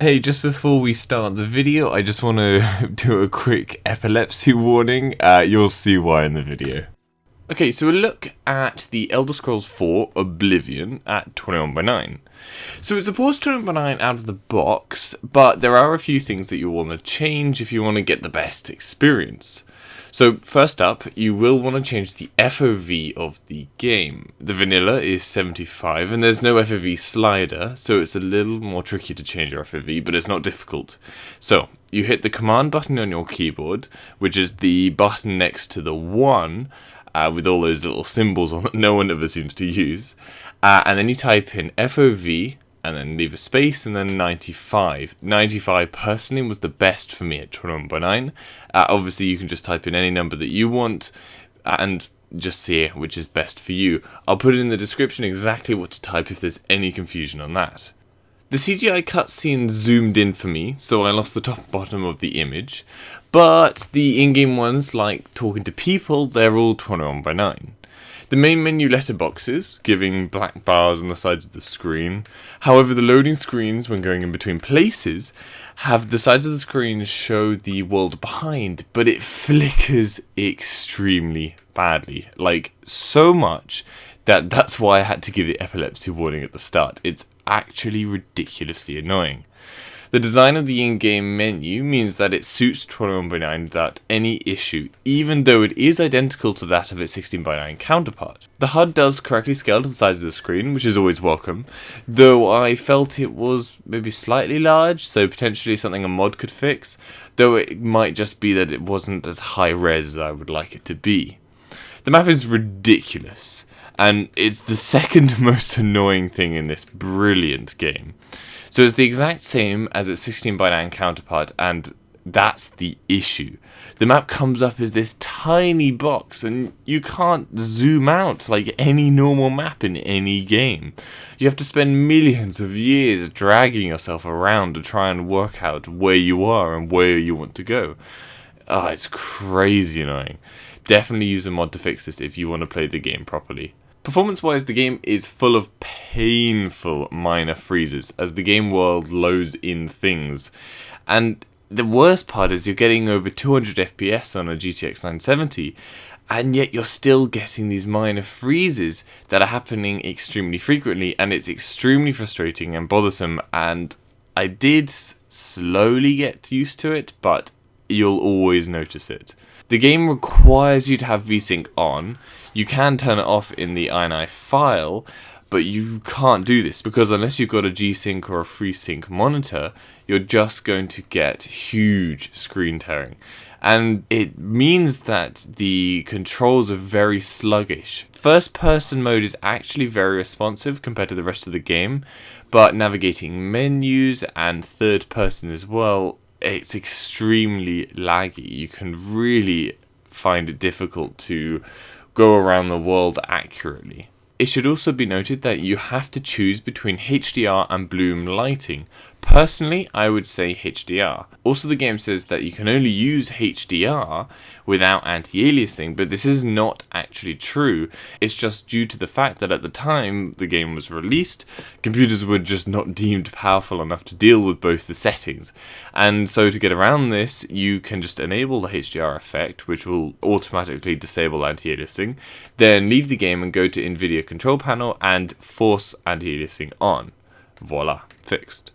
Hey, just before we start the video, I just want to do a quick epilepsy warning. You'll see why in the video. Okay, so we'll look at the Elder Scrolls 4 Oblivion at 21:9. So it supports 21:9 out of the box, but there are a few things that you'll want to change if you want to get the best experience. So first up, you will want to change the FOV of the game. The vanilla is 75 and there's no FOV slider, so it's a little more tricky to change your FOV, but it's not difficult. So you hit the command button on your keyboard, which is the button next to the 1, with all those little symbols on that no one ever seems to use, and then you type in FOV, and then leave a space, and then 95. 95 personally was the best for me at 21:9. Obviously you can just type in any number that you want, and just see which is best for you. I'll put it in the description exactly what to type if there's any confusion on that. The CGI cutscene zoomed in for me, so I lost the top and bottom of the image, but the in-game ones, like talking to people, they're all 21:9. The main menu letterboxes, giving black bars on the sides of the screen. However, the loading screens, when going in between places, have the sides of the screen show the world behind, but it flickers extremely badly. Like, so much that's why I had to give the epilepsy warning at the start. It's actually ridiculously annoying. The design of the in-game menu means that it suits 21:9 without any issue, even though it is identical to that of its 16:9 counterpart. The HUD does correctly scale to the size of the screen, which is always welcome, though I felt it was maybe slightly large, so potentially something a mod could fix, though it might just be that it wasn't as high res as I would like it to be. The map is ridiculous, and it's the second most annoying thing in this brilliant game. So it's the exact same as its 16:9 counterpart, and that's the issue. The map comes up as this tiny box, and you can't zoom out like any normal map in any game. You have to spend millions of years dragging yourself around to try and work out where you are and where you want to go. Oh, it's crazy annoying. Definitely use a mod to fix this if you want to play the game properly. Performance-wise, the game is full of painful minor freezes as the game world loads in things. And the worst part is you're getting over 200 FPS on a GTX 970, and yet you're still getting these minor freezes that are happening extremely frequently, and it's extremely frustrating and bothersome, and I did slowly get used to it, but you'll always notice it. The game requires you to have Vsync on. You can turn it off in the INI file, but you can't do this because unless you've got a G-Sync or a FreeSync monitor, you're just going to get huge screen tearing. And it means that the controls are very sluggish. First person mode is actually very responsive compared to the rest of the game, but navigating menus and third person as well, it's extremely laggy. You can really find it difficult to go around the world accurately. It should also be noted that you have to choose between HDR and bloom lighting. Personally, I would say HDR. Also, the game says that you can only use HDR without anti-aliasing, but this is not actually true. It's just due to the fact that at the time the game was released, computers were just not deemed powerful enough to deal with both the settings. And so to get around this, you can just enable the HDR effect, which will automatically disable anti-aliasing, then leave the game and go to NVIDIA control panel and force anti-aliasing on. Voila, fixed.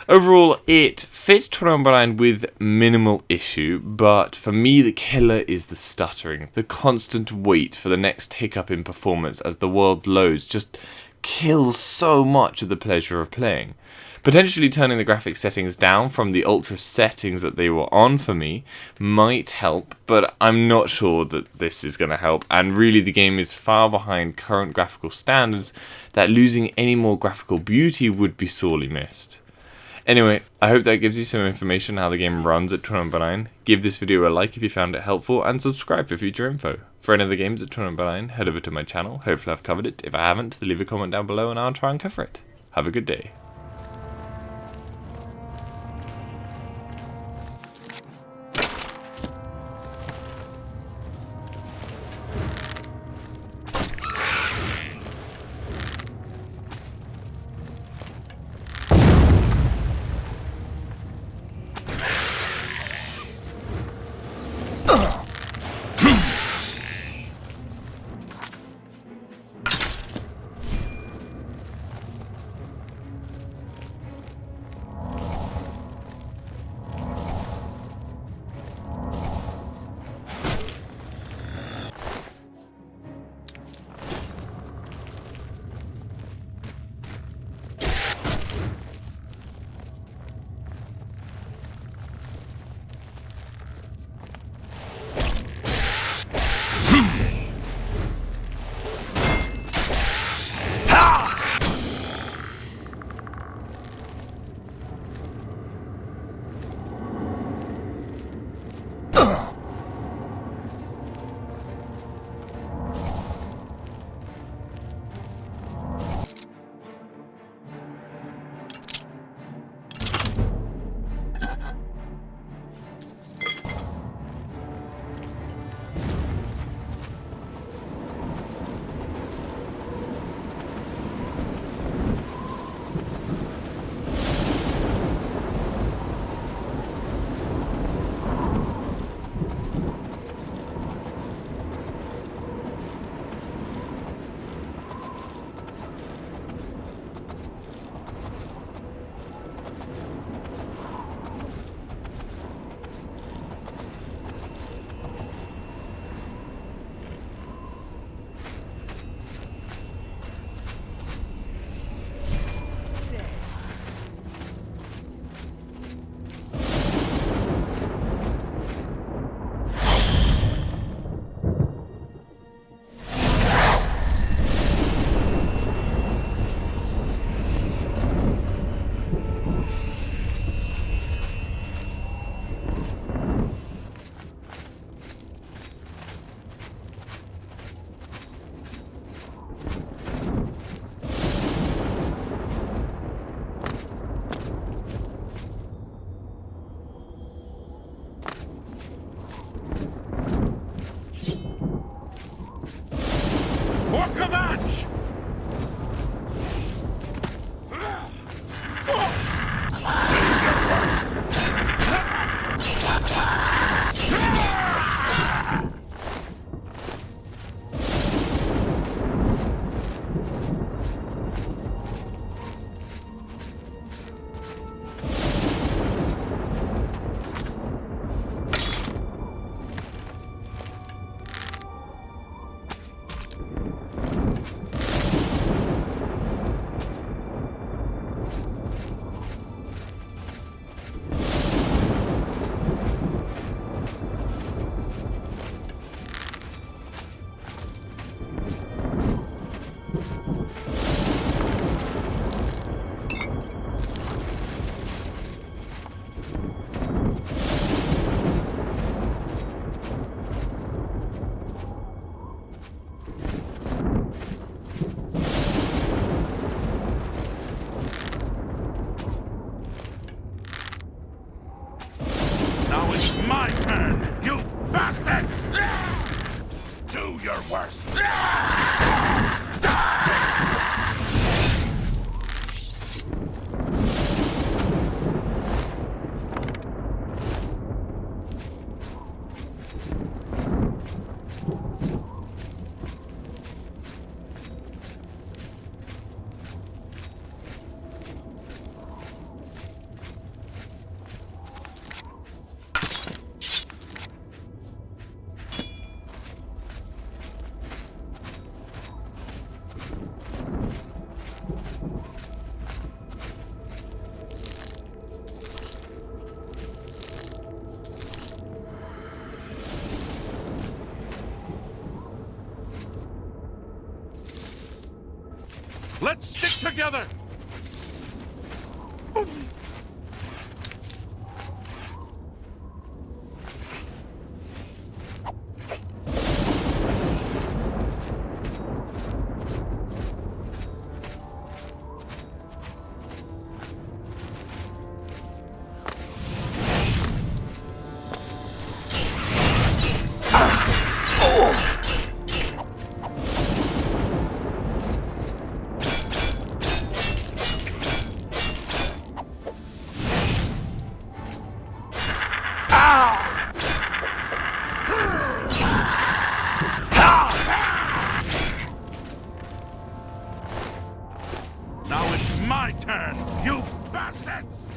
Overall, it fits 21:9 with minimal issue, but for me the killer is the stuttering. The constant wait for the next hiccup in performance as the world loads just kills so much of the pleasure of playing. Potentially turning the graphics settings down from the ultra settings that they were on for me might help, but I'm not sure that this is going to help, and really the game is far behind current graphical standards that losing any more graphical beauty would be sorely missed. Anyway, I hope that gives you some information on how the game runs at 21:9. Give this video a like if you found it helpful, and subscribe for future info. For any other games at 21:9, head over to my channel. Hopefully I've covered it. If I haven't, leave a comment down below and I'll try and cover it. Have a good day. Now it's my turn, you bastards! Do your worst. Let's stick together! Now it's my turn, you bastards!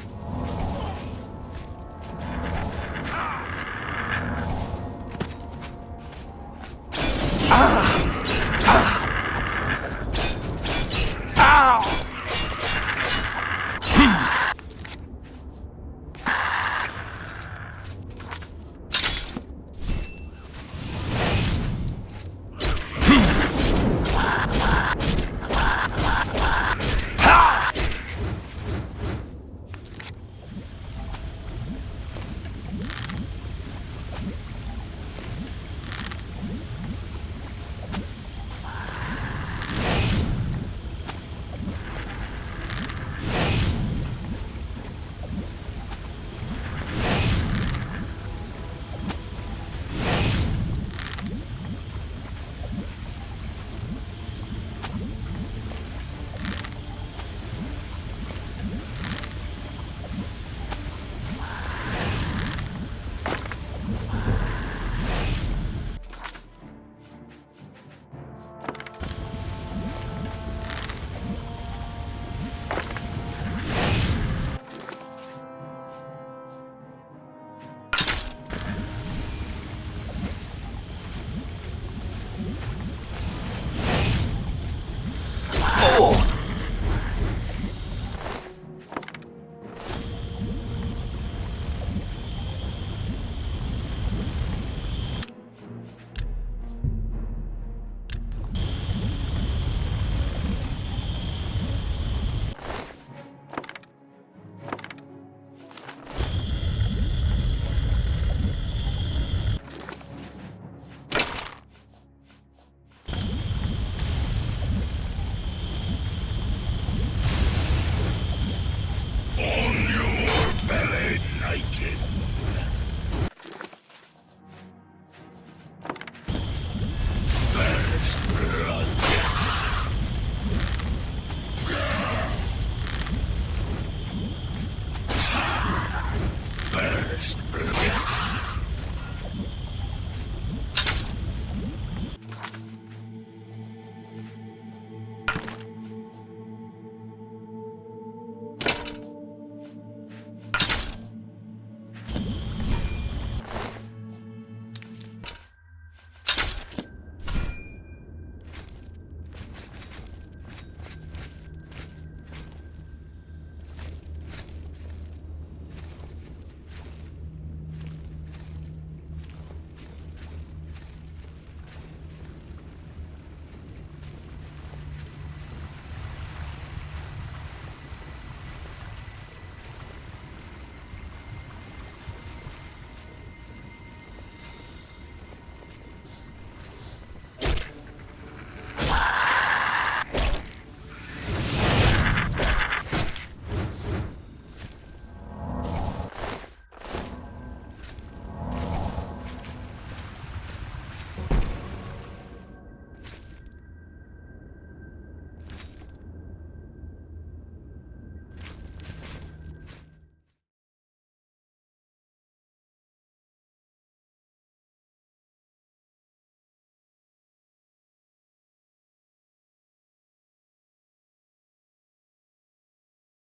First blood.